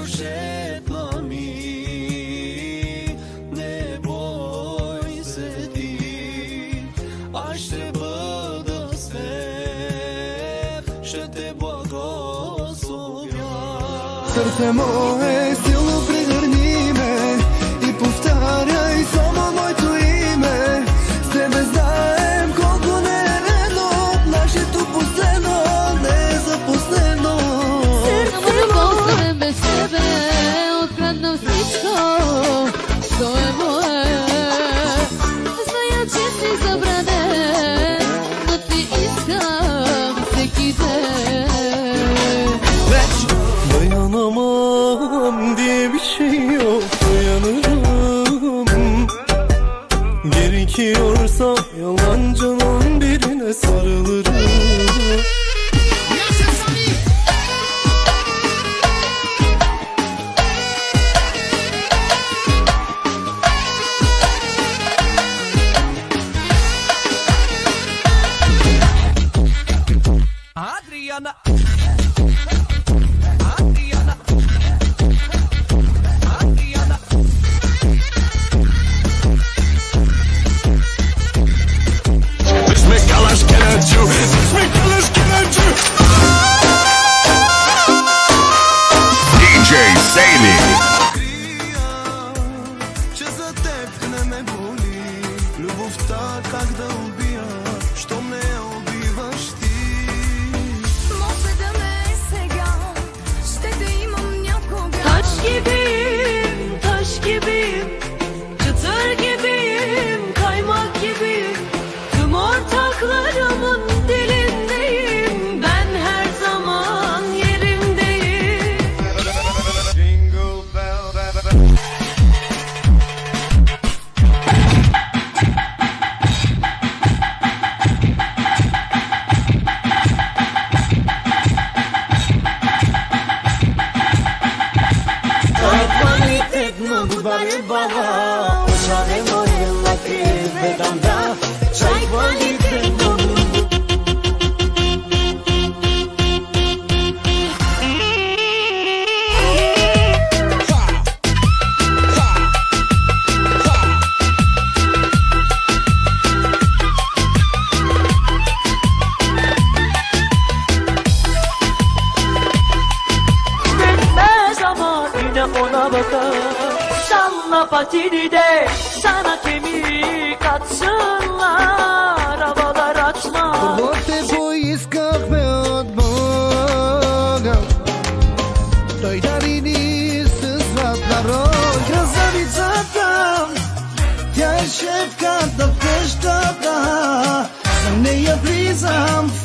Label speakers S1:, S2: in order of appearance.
S1: proșetla mi nevoj se ti așteptă de sfer și te благословя.
S2: Сърце мое, силно прегърни ме и повтаряй само моето име. С тебе знаем колко не е редно, нашето последно не е за последно.
S3: Сърце мое, без тебе открадна всичко, то е мое. Зная, че си забранен, но ти искам всеки ден.
S2: Dayanamam diye bir şey yok, dayanırım. Gerekiyorsa yalancının birine sarılırım.
S1: Adriana
S4: DJ Sailing.
S1: че за теб не ме боли любовта, как да убия, що ме убиваш ти.
S5: Може да не е сега, ще те имам някога.
S3: Taş gibiyim, taş gibiyim, çıtır gibiyim, kaymak gibiyim. Tüm ortaklarımın dilindeyim, ben her zaman yerindeyim.
S1: Jingle bell,
S2: Qualität много баребала, шале море лаки беданда, чай qualität много.
S6: Bitmez ama yine ona bakar. Salla patini de sana kemik atsınlar, havalar açma.
S2: Първо те поискахме от Бога, Той дари ни със златна рога. Красавицата, тя е шефката в къщата, за нея влизам в